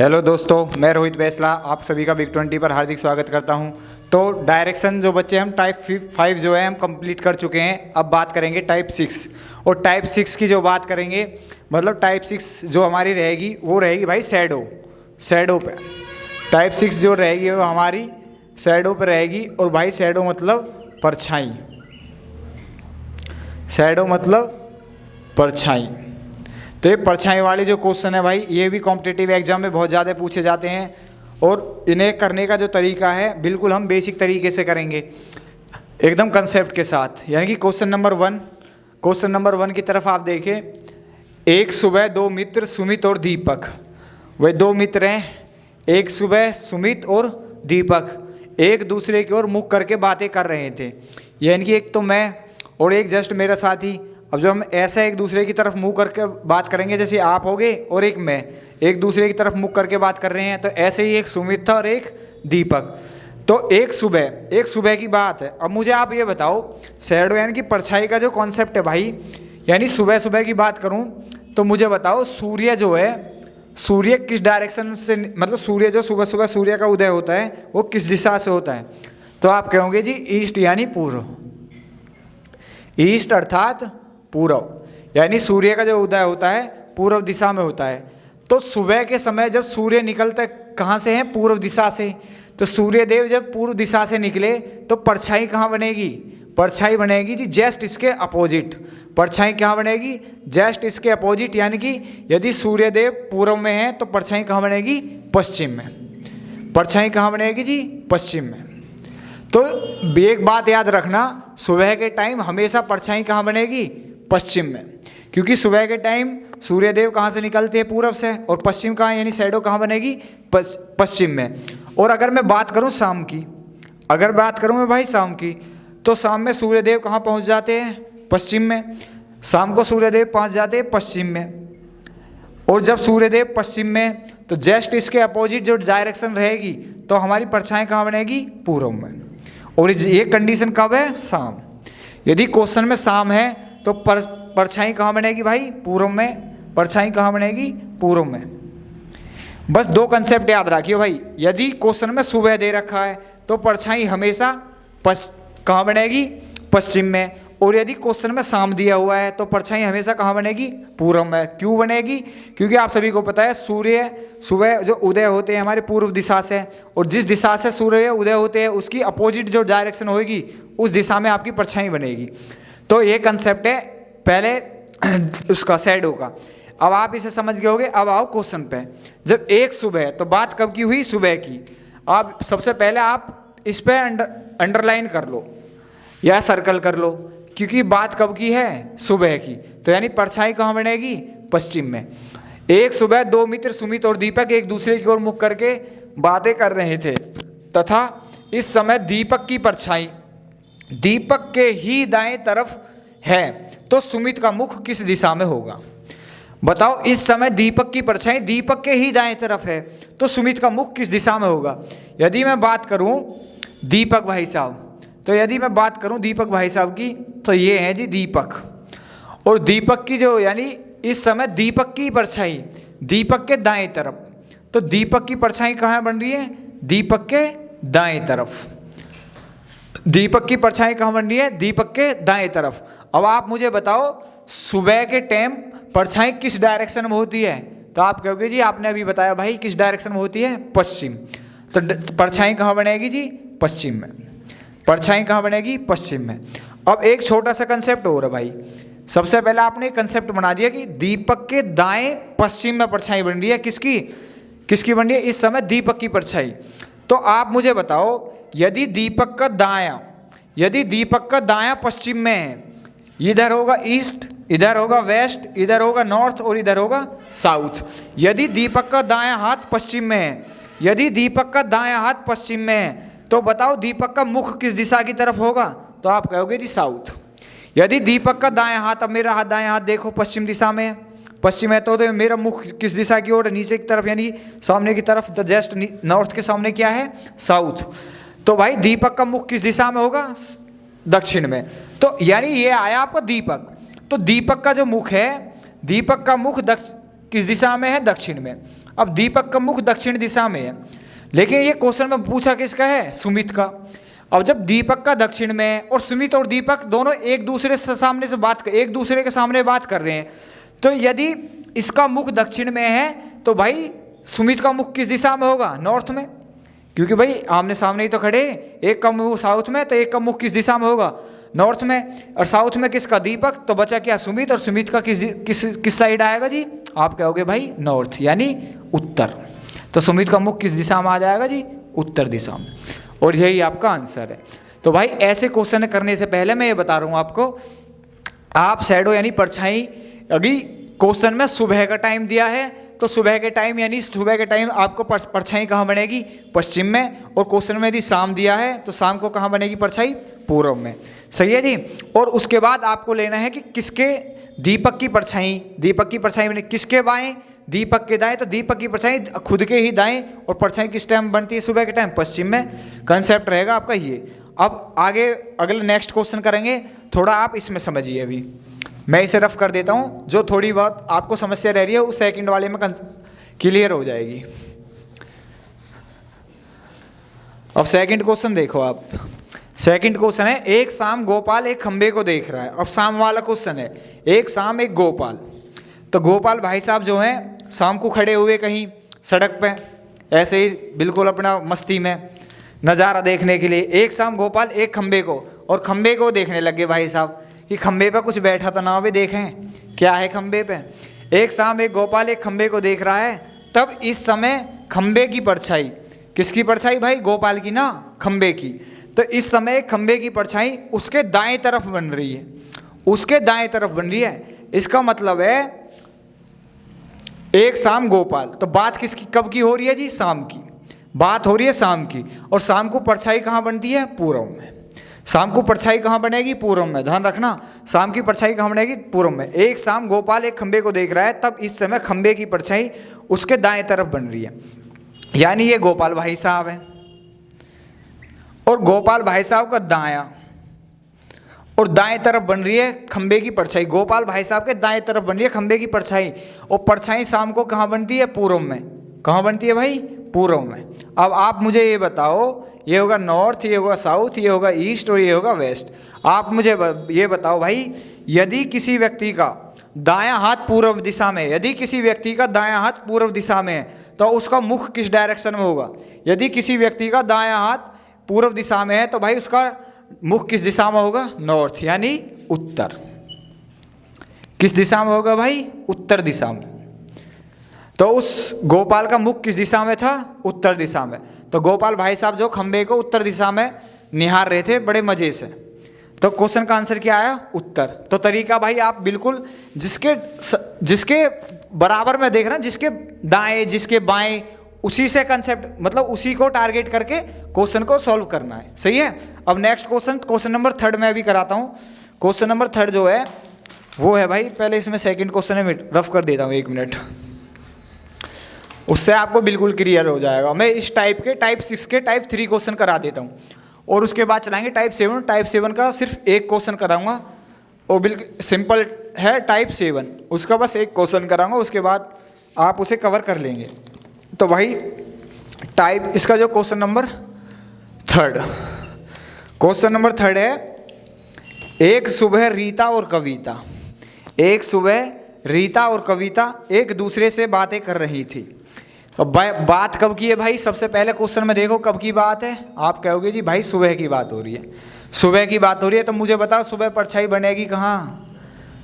Hello दोस्तों, मैं रोहित बैसला आप सभी का बिग 20 पर हार्दिक स्वागत करता हूं। तो डायरेक्शन जो बच्चे हम टाइप 5 जो है हम कंप्लीट कर चुके हैं। अब बात करेंगे टाइप 6 और टाइप 6 की जो बात करेंगे मतलब टाइप 6 जो हमारी रहेगी वो रहेगी भाई शैडो पे। टाइप 6 जो रहेगी वो हमारी शैडो पे रहेगी। और भाई शैडो मतलब परछाई, शैडो मतलब परछाई। तो ये परछाई वाले जो क्वेश्चन है भाई ये भी कॉम्पिटिटिव एग्जाम में बहुत ज़्यादा पूछे जाते हैं और इन्हें करने का जो तरीका है बिल्कुल हम बेसिक तरीके से करेंगे, एकदम कंसेप्ट के साथ। यानी कि क्वेश्चन नंबर वन की तरफ आप देखें। एक सुबह दो मित्र सुमित और दीपक, वे दो मित्र हैं, एक सुबह सुमित और दीपक एक दूसरे की ओर मुख करके बातें कर रहे थे। यानी कि एक तो मैं और एक जस्ट मेरा साथी। अब जब हम ऐसा एक दूसरे की तरफ मुंह करके बात करेंगे, जैसे आप होगे और एक मैं एक दूसरे की तरफ मुंह करके बात कर रहे हैं, तो ऐसे ही एक सुमित था और एक दीपक। तो एक सुबह की बात है। अब मुझे आप ये बताओ, शैडो यानी कि परछाई का जो कॉन्सेप्ट है भाई, यानी सुबह की बात करूं तो मुझे बताओ सूर्य जो है, सूर्य किस डायरेक्शन से, मतलब सूर्य जो सुबह सूर्य का उदय होता है वो किस दिशा से होता है? तो आप कहोगे जी ईस्ट यानी पूर्व, ईस्ट अर्थात पूर्व, यानी सूर्य का जो उदय होता है पूर्व दिशा में होता है। तो सुबह के समय जब सूर्य निकलता है कहाँ से है? पूर्व दिशा से। तो सूर्य देव जब पूर्व दिशा से निकले तो परछाई कहाँ बनेगी? परछाई बनेगी जी जस्ट इसके अपोजिट। परछाई कहाँ बनेगी? जस्ट इसके अपोजिट। यानी कि यदि सूर्य देव पूर्व में है तो परछाई कहाँ बनेगी? पश्चिम में। परछाई कहाँ बनेगी जी? पश्चिम में। तो एक बात याद रखना, सुबह के टाइम हमेशा परछाई कहाँ बनेगी? पश्चिम में, क्योंकि सुबह के टाइम सूर्यदेव कहाँ से निकलते हैं? पूर्व से। और पश्चिम कहाँ, यानी शैडो कहाँ बनेगी? पश्चिम में। और अगर मैं बात करूँ शाम की, अगर बात करूँ मैं भाई शाम की, तो शाम में सूर्यदेव कहाँ पहुँच जाते हैं? पश्चिम में। शाम को सूर्यदेव पहुँच जाते हैं पश्चिम में। और जब सूर्यदेव पश्चिम में, तो जस्ट इसके अपोजिट जो डायरेक्शन रहेगी तो हमारी परछाई कहाँ बनेगी? पूर्व में। और ये कंडीशन कब है? शाम। यदि क्वेश्चन में शाम है तो परछाई कहाँ बनेगी भाई? पूर्व में। परछाई कहाँ बनेगी? पूर्व में। बस दो कंसेप्ट याद रखिए भाई। यदि क्वेश्चन में सुबह दे रखा है तो परछाई हमेशा कहाँ बनेगी? पश्चिम में। और यदि क्वेश्चन में शाम दिया हुआ है तो परछाई हमेशा कहाँ बनेगी? पूर्व में। क्यों बनेगी? क्योंकि आप सभी को पता है सूर्य सुबह जो उदय होते हैं हमारे पूर्व दिशा से, और जिस दिशा से सूर्य उदय होते हैं उसकी अपोजिट जो डायरेक्शन होगी उस दिशा में आपकी परछाई बनेगी। तो ये कंसेप्ट है पहले उसका शैडो का। अब आप इसे समझ गए होगे। अब आओ क्वेश्चन पे। जब एक सुबह, तो बात कब की हुई? सुबह की। आप सबसे पहले आप इस पे अंडरलाइन कर लो या सर्कल कर लो, क्योंकि बात कब की है? सुबह की। तो यानी परछाई कहाँ बनेगी? पश्चिम में। एक सुबह दो मित्र सुमित और दीपक एक दूसरे की ओर मुख करके बातें कर रहे थे तथा इस समय दीपक की परछाई दीपक के ही दाएं तरफ है, तो सुमित का मुख किस दिशा में होगा? बताओ, इस समय दीपक की परछाई दीपक के ही दाएं तरफ है तो सुमित का मुख किस दिशा में होगा? यदि मैं बात करूं दीपक भाई साहब, तो यदि मैं बात करूं दीपक भाई साहब की, तो ये है जी दीपक। और दीपक की जो, यानी इस समय दीपक की परछाई दीपक के दाएं तरफ, तो दीपक की परछाई कहाँ बन रही है? दीपक के दाएं तरफ। दीपक की परछाई कहाँ बन रही है? दीपक के दाएं तरफ। अब आप मुझे बताओ सुबह के टाइम परछाई किस डायरेक्शन में होती है? तो आप कहोगे जी आपने अभी बताया भाई किस डायरेक्शन में होती है? पश्चिम। तो परछाई कहाँ बनेगी जी? पश्चिम में। परछाई कहाँ बनेगी? पश्चिम में। अब एक छोटा सा कंसेप्ट हो रहा है भाई। सबसे पहले आपने एक कंसेप्ट बना दिया कि दीपक के दाएं पश्चिम में परछाई बन रही है। किसकी बन रही है इस समय? दीपक की परछाई। तो आप मुझे बताओ, यदि दीपक का दायां पश्चिम में है, इधर होगा ईस्ट, इधर होगा वेस्ट, इधर होगा नॉर्थ और इधर होगा साउथ। यदि दीपक का दायां हाथ पश्चिम में है, तो बताओ दीपक का मुख किस दिशा की तरफ होगा? तो आप कहोगे जी साउथ। यदि दीपक का दायां हाथ, अब मेरा दायां हाथ देखो पश्चिम दिशा में है, पश्चिम है, तो मेरा मुख किस दिशा की ओर? नीचे की तरफ, यानी सामने की तरफ। तो जस्ट नॉर्थ के सामने क्या है? साउथ। तो भाई दीपक का मुख किस दिशा में होगा? दक्षिण में। तो यानी ये आया आपका दीपक। तो दीपक का जो मुख है, दीपक का मुख किस दिशा में है? दक्षिण में। अब दीपक का मुख दक्षिण दिशा में है, लेकिन ये क्वेश्चन में पूछा किसका है, सुमित का। अब जब दीपक का दक्षिण में है और सुमित और दीपक दोनों एक दूसरे के सामने बात कर रहे हैं, तो यदि इसका मुख दक्षिण में है तो भाई सुमित का मुख किस दिशा में होगा, नॉर्थ में, क्योंकि भाई आमने सामने ही तो खड़े, एक का मुंह साउथ में तो एक का मुख किस दिशा में होगा, नॉर्थ में। और साउथ में किसका, दीपक, तो बचा क्या, सुमित। और सुमित का किस साइड आएगा जी, आप कहोगे भाई नॉर्थ यानी उत्तर, तो सुमित का मुख किस दिशा में आ जाएगा जी, उत्तर दिशा में। और यही आपका आंसर है। तो भाई ऐसे क्वेश्चन करने से पहले मैं ये बता रहा हूँ आपको, आप शैडो यानी परछाई, अभी क्वेश्चन में सुबह का टाइम दिया है तो सुबह के टाइम यानी सुबह के टाइम आपको परछाई कहाँ बनेगी, पश्चिम में। और क्वेश्चन में यदि शाम दिया है तो शाम को कहाँ बनेगी परछाई, पूर्व में। सही है जी। और उसके बाद आपको लेना है कि किसके दीपक की परछाई बने किसके बाएं, दीपक के दाएं। तो दीपक की परछाई खुद के ही दाएं, और परछाई किस टाइम बनती है, सुबह के टाइम, पश्चिम में। कंसेप्ट रहेगा आपका ये। अब आगे अगले नेक्स्ट क्वेश्चन करेंगे, थोड़ा आप इसमें समझिए। अभी मैं इसे रफ कर देता हूँ, जो थोड़ी बहुत आपको समस्या रह रही है उस सेकंड वाले में क्लियर हो जाएगी। अब सेकंड क्वेश्चन देखो आप। सेकंड क्वेश्चन है, एक शाम गोपाल एक खंबे को देख रहा है। अब शाम वाला क्वेश्चन है, एक शाम एक गोपाल। तो गोपाल भाई साहब जो हैं शाम को खड़े हुए कहीं सड़क पे, ऐसे ही बिल्कुल अपना मस्ती में नज़ारा देखने के लिए। एक शाम गोपाल एक खंबे को, और खंबे को देखने लगे भाई साहब कि खंबे पे कुछ बैठा था ना, भी देखें क्या है खंबे पे। एक शाम एक गोपाल एक खंबे को देख रहा है, तब इस समय खंबे की परछाई, किसकी परछाई भाई, गोपाल की ना, खंबे की। तो इस समय खंबे की परछाई उसके दाएं तरफ बन रही है, उसके दाएं तरफ बन रही है। इसका मतलब है एक शाम गोपाल, तो बात किसकी कब की हो रही है जी, शाम की बात हो रही है, शाम की। और शाम को परछाई कहाँ बनती है, पूर्व में। शाम को परछाई कहाँ बनेगी, पूर्व में। ध्यान रखना, शाम की परछाई कहाँ बनेगी, पूर्व में। एक शाम गोपाल एक खंबे को देख रहा है, तब इस समय खंबे की परछाई उसके दाएं तरफ बन रही है, यानी ये गोपाल भाई साहब है। और गोपाल भाई साहब का दायां और दाएं तरफ बन रही है खंबे की परछाई। गोपाल भाई साहब के दाएं तरफ बन रही है खंबे की परछाई, और परछाई शाम को कहाँ बनती है, पूर्व में। कहाँ बनती है भाई, पूर्व में। अब आप मुझे ये बताओ, ये होगा नॉर्थ, ये होगा साउथ, ये होगा ईस्ट और ये होगा वेस्ट। आप मुझे ये बताओ भाई, यदि किसी व्यक्ति का दायां हाथ पूर्व दिशा में, यदि किसी व्यक्ति का दायां हाथ पूर्व दिशा में है, तो उसका मुख किस डायरेक्शन में होगा। यदि किसी व्यक्ति का दायां हाथ पूर्व दिशा में है तो भाई उसका मुख किस दिशा में होगा, नॉर्थ यानी उत्तर। किस दिशा में होगा भाई, उत्तर दिशा में। तो उस गोपाल का मुख किस दिशा में था, उत्तर दिशा में। तो गोपाल भाई साहब जो खंबे को उत्तर दिशा में निहार रहे थे बड़े मजे से। तो क्वेश्चन का आंसर क्या आया, उत्तर। तो तरीका भाई आप बिल्कुल जिसके बराबर में देख रहे हैं, जिसके दाएं जिसके बाएं, उसी से कंसेप्ट, मतलब उसी को टारगेट करके क्वेश्चन को सॉल्व करना है। सही है। अब नेक्स्ट क्वेश्चन नंबर 3 मैं अभी कराता हूँ। क्वेश्चन नंबर 3 जो है वो है भाई, पहले इसमें सेकंड क्वेश्चन है, रफ कर देता हूँ 1 मिनट, उससे आपको बिल्कुल क्लियर हो जाएगा। मैं इस टाइप 6 के टाइप 3 क्वेश्चन करा देता हूँ, और उसके बाद चलाएंगे टाइप 7। टाइप 7 का सिर्फ एक क्वेश्चन कराऊंगा, और बिल्कुल सिंपल है टाइप 7, उसका बस एक क्वेश्चन कराऊंगा, उसके बाद आप उसे कवर कर लेंगे। तो भाई टाइप, इसका जो क्वेश्चन नंबर 3 है, एक सुबह रीता और कविता एक दूसरे से बातें कर रही थी। तो बात कब की है भाई, सबसे पहले क्वेश्चन में देखो कब की बात है। आप कहोगे जी भाई सुबह की बात हो रही है, सुबह की बात हो रही है। तो मुझे बताओ सुबह परछाई बनेगी कहाँ,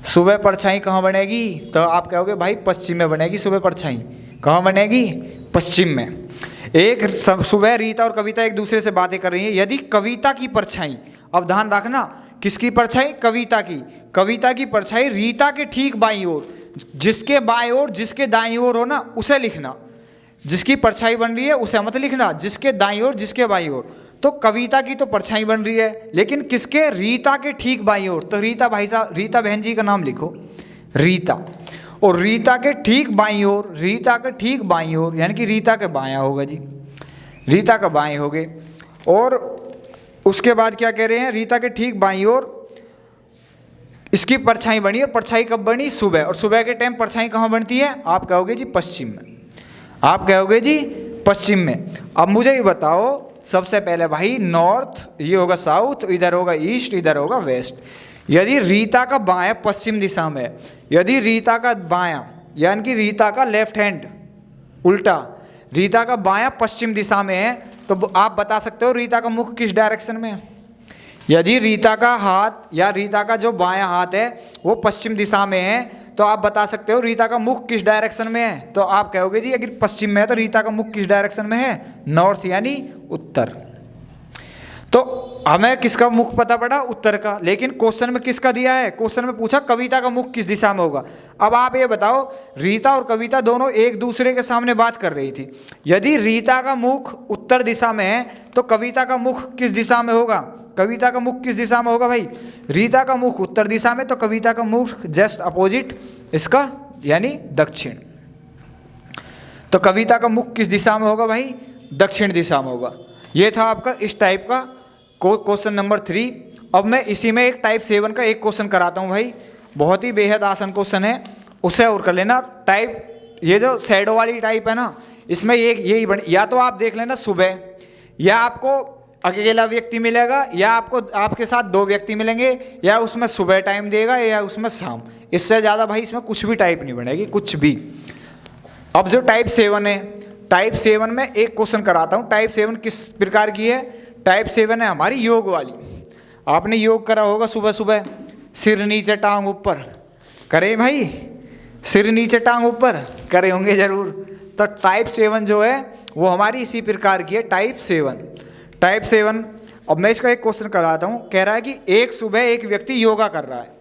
सुबह परछाई कहाँ बनेगी। तो आप कहोगे भाई पश्चिम में बनेगी सुबह परछाई। कहाँ बनेगी, पश्चिम में। एक सुबह रीता और कविता एक दूसरे से बातें कर रही हैं। यदि कविता की परछाई, अब ध्यान रखना, किसकी परछाई, कविता की परछाई रीता के ठीक बाईं ओर, जिसके बाईं ओर जिसके दाईं ओर हो ना उसे लिखना। जिसकी परछाई बन रही है उसे मत लिखना, जिसके दाईं ओर जिसके बाईं ओर। तो कविता की तो परछाई बन रही है, लेकिन किसके, रीता के ठीक बाईं ओर। तो रीता भाई साहब, रीता बहन जी का नाम लिखो, रीता। और रीता के ठीक बाईं ओर, यानी कि रीता के बायां होगा जी, रीता का बाएं हो गए। और उसके बाद क्या कह रहे हैं, रीता के ठीक बाईं ओर इसकी परछाई बनी। और परछाई कब बनी, सुबह। और सुबह के टाइम परछाई कहाँ बनती है, आप कहोगे जी पश्चिम में। आप कहोगे जी पश्चिम में। अब मुझे ये बताओ सबसे पहले भाई, नॉर्थ ये होगा साउथ, इधर होगा ईस्ट, इधर होगा वेस्ट। यदि रीता का बायां पश्चिम दिशा में है, यदि रीता का बायां यानी कि रीता का लेफ्ट हैंड उल्टा रीता का बायां पश्चिम दिशा में है, तो आप बता सकते हो रीता का मुख किस डायरेक्शन में है। यदि रीता का हाथ या रीता का जो बायां हाथ है वो पश्चिम दिशा में है, तो आप बता सकते हो रीता का मुख किस डायरेक्शन में है। तो आप कहोगे जी अगर पश्चिम में है तो रीता का मुख किस डायरेक्शन में है, नॉर्थ यानी उत्तर। तो हमें किसका मुख पता पड़ा, उत्तर का। लेकिन क्वेश्चन में किसका दिया है, क्वेश्चन में पूछा कविता का मुख किस दिशा में होगा। अब आप ये बताओ, रीता और कविता दोनों एक दूसरे के सामने बात कर रही थी। यदि रीता का मुख उत्तर दिशा में है तो कविता का मुख किस दिशा में होगा, कविता का मुख किस दिशा में होगा भाई, रीता का मुख उत्तर दिशा में, तो कविता का मुख जस्ट अपोजिट इसका यानी दक्षिण। तो कविता का मुख किस दिशा में होगा भाई, दक्षिण दिशा में होगा। ये था आपका इस टाइप का क्वेश्चन नंबर 3। अब मैं इसी में एक टाइप 7 का एक क्वेश्चन कराता हूँ भाई, बहुत ही बेहद आसान क्वेश्चन है, उसे और कर लेना। टाइप ये जो शैडो वाली टाइप है ना, इसमें यही बन, या तो आप देख लेना सुबह, या आपको अकेला व्यक्ति मिलेगा, या आपको आपके साथ 2 व्यक्ति मिलेंगे, या उसमें सुबह टाइम देगा या उसमें शाम। इससे ज़्यादा भाई इसमें कुछ भी टाइप नहीं बनेगी, कुछ भी। अब जो टाइप 7 है, टाइप 7 में एक क्वेश्चन कराता हूँ। टाइप 7 किस प्रकार की है, टाइप 7 है हमारी योग वाली। आपने योग करा होगा सुबह सुबह, सिर नीचे टांग ऊपर, करे भाई, सिर नीचे टांग ऊपर करे होंगे जरूर। तो टाइप 7 जो है वो हमारी इसी प्रकार की है, टाइप 7। टाइप 7, अब मैं इसका एक क्वेश्चन कराता हूँ। कह रहा है कि एक सुबह एक व्यक्ति योगा कर रहा है,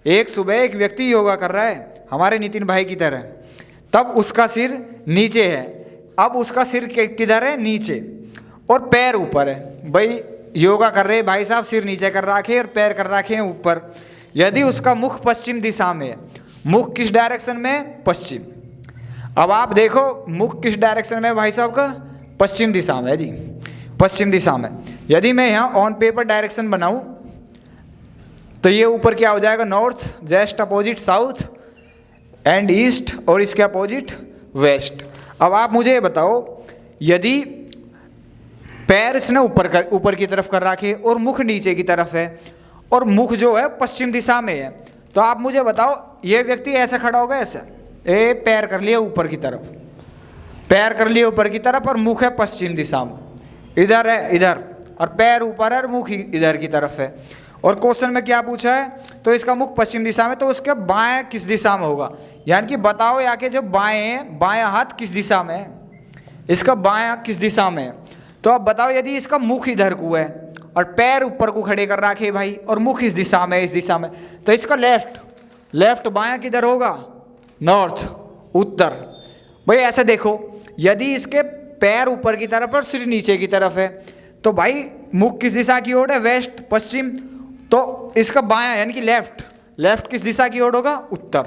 एक सुबह एक व्यक्ति योगा कर रहा है हमारे नितिन भाई की तरह, तब उसका सिर नीचे है। अब उसका सिर किधर है, नीचे, और पैर ऊपर है। भाई योगा कर रहे भाई साहब, सिर नीचे कर रखे और पैर कर रखे हैं ऊपर। यदि उसका मुख पश्चिम दिशा में है, मुख किस डायरेक्शन में, पश्चिम। अब आप देखो मुख किस डायरेक्शन में भाई साहब का, पश्चिम दिशा में है जी, पश्चिम दिशा में। यदि मैं यहाँ ऑन पेपर डायरेक्शन बनाऊँ तो ये ऊपर क्या हो जाएगा, north, just opposite south and east, और इसके अपोजिट वेस्ट। अब आप मुझे ये बताओ, यदि पैर इसने ऊपर की तरफ कर रखे और मुख नीचे की तरफ है, और मुख जो है पश्चिम दिशा में है, तो आप मुझे बताओ ये व्यक्ति ऐसा खड़ा होगा, ऐसा पैर कर लिया ऊपर की तरफ, पैर कर लिए ऊपर की तरफ, और मुख है पश्चिम दिशा में, इधर है इधर, और पैर ऊपर है और मुख इधर की तरफ है। और क्वेश्चन में क्या पूछा है, तो इसका मुख पश्चिम दिशा में, तो उसके बाएं किस दिशा में होगा, यानी कि बताओ यहाँ के जो बाएं हैं, बायां हाथ किस दिशा में है, इसका बायां किस दिशा में है। तो अब बताओ यदि इसका मुख इधर को है और पैर ऊपर को खड़े कर रखे भाई, और मुख इस दिशा में, इस दिशा में, तो इसका लेफ्ट बायां किधर होगा, नॉर्थ, उत्तर। भाई ऐसे देखो, यदि इसके पैर ऊपर की तरफ और सिर नीचे की तरफ है, तो भाई मुख किस दिशा की ओर है, वेस्ट, पश्चिम। तो इसका बायां यानी कि लेफ्ट किस दिशा की ओर होगा, उत्तर।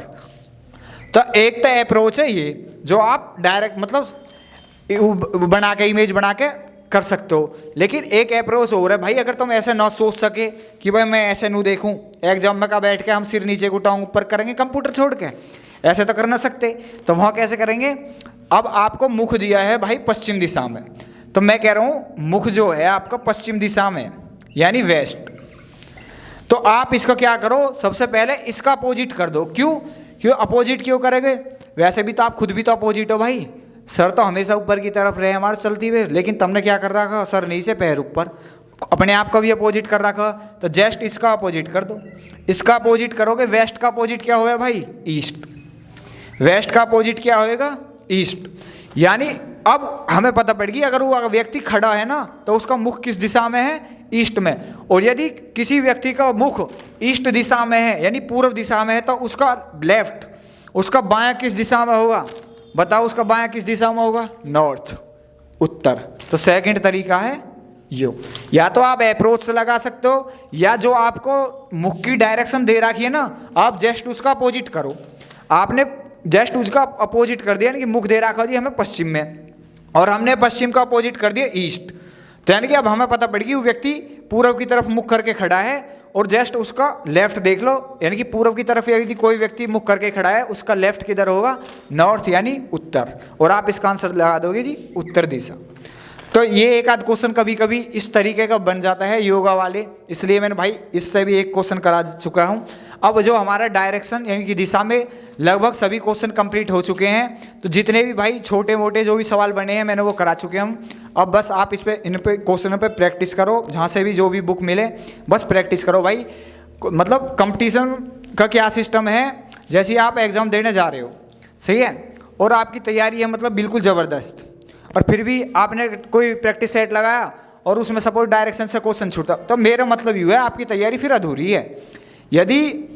तो एक तो अप्रोच है ये, जो आप डायरेक्ट मतलब बना के, इमेज बना के कर सकते हो। लेकिन एक अप्रोच हो रहा है भाई, अगर तुम ऐसे ना सोच सके कि भाई मैं ऐसे नू देखूं, एग्जाम में का बैठ के हम सिर नीचे को टांग ऊपर करेंगे कंप्यूटर छोड़ के, ऐसे तो कर ना सकते, तो वहाँ कैसे करेंगे। अब आपको मुख दिया है भाई पश्चिम दिशा में, तो मैं कह रहा हूँ मुख जो है आपका पश्चिम दिशा में यानी वेस्ट। तो आप इसका क्या करो, सबसे पहले इसका अपोजिट कर दो। क्यों अपोजिट क्यों करेंगे, वैसे भी तो आप खुद भी तो अपोजिट हो भाई। सर तो हमेशा ऊपर की तरफ रहे हमारे चलती हुए, लेकिन तुमने क्या कर रखा, सर नीचे पैर ऊपर, अपने आप का भी अपोजिट कर रखा। तो जस्ट इसका अपोजिट कर दो। इसका अपोजिट करोगे, वेस्ट का अपोजिट क्या होगा भाई, ईस्ट। वेस्ट का अपोजिट क्या होएगा, ईस्ट। यानी अब हमें पता पड़ गई, अगर वो व्यक्ति खड़ा है ना तो उसका मुख किस दिशा में है, ईस्ट में। और यदि किसी व्यक्ति का मुख ईस्ट दिशा में है यानी पूर्व दिशा में है, तो उसका लेफ्ट, उसका बायां किस दिशा में होगा, बताओ उसका बायां किस दिशा में होगा, नॉर्थ, उत्तर। तो सेकंड तरीका है यो। या तो आप अप्रोच से लगा सकते हो, या जो आपको मुख की डायरेक्शन दे रखी है ना, आप जस्ट उसका अपोजिट करो। आपने जस्ट उसका अपोजिट कर दिया, यानी कि मुख दे रखा जी हमें पश्चिम में, और हमने पश्चिम का अपोजिट कर दिया ईस्ट। तो यानी कि अब हमें पता पड़ गई वो व्यक्ति पूर्व की तरफ मुख करके खड़ा है, और जस्ट उसका लेफ्ट देख लो, यानी कि पूर्व की तरफ यदि कोई व्यक्ति मुख करके खड़ा है, उसका लेफ्ट किधर होगा? नॉर्थ यानी उत्तर, और आप इसका आंसर लगा दोगे जी उत्तर दिशा। तो ये एक आध क्वेश्चन कभी कभी इस तरीके का बन जाता है योगा वाले, इसलिए मैंने भाई इससे भी एक क्वेश्चन करा चुका हूँ। अब जो हमारा डायरेक्शन यानी कि दिशा में लगभग सभी क्वेश्चन कंप्लीट हो चुके हैं, तो जितने भी भाई छोटे मोटे जो भी सवाल बने हैं मैंने वो करा चुके हूँ। अब बस आप इन पे क्वेश्चनों पे प्रैक्टिस करो, जहाँ से भी जो भी बुक मिले बस प्रैक्टिस करो भाई। मतलब कंपटीशन का क्या सिस्टम है, जैसे आप एग्ज़ाम देने जा रहे हो, सही है, और आपकी तैयारी है मतलब बिल्कुल ज़बरदस्त, और फिर भी आपने कोई प्रैक्टिस सेट लगाया और उसमें सपोज डायरेक्शन से क्वेश्चन छूटा, तो मेरा मतलब ये है आपकी तैयारी फिर अधूरी है। यदि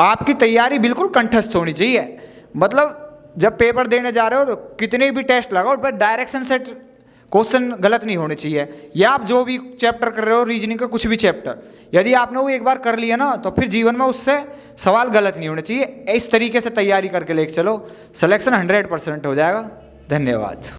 आपकी तैयारी बिल्कुल कंठस्थ होनी चाहिए, मतलब जब पेपर देने जा रहे हो तो कितने भी टेस्ट लगाओ पर डायरेक्शन से क्वेश्चन गलत नहीं होने चाहिए। या आप जो भी चैप्टर कर रहे हो, रीजनिंग का कुछ भी चैप्टर, यदि आपने वो एक बार कर लिया ना, तो फिर जीवन में उससे सवाल गलत नहीं होने चाहिए। इस तरीके से तैयारी करके लेके चलो, सिलेक्शन 100% हो जाएगा। धन्यवाद।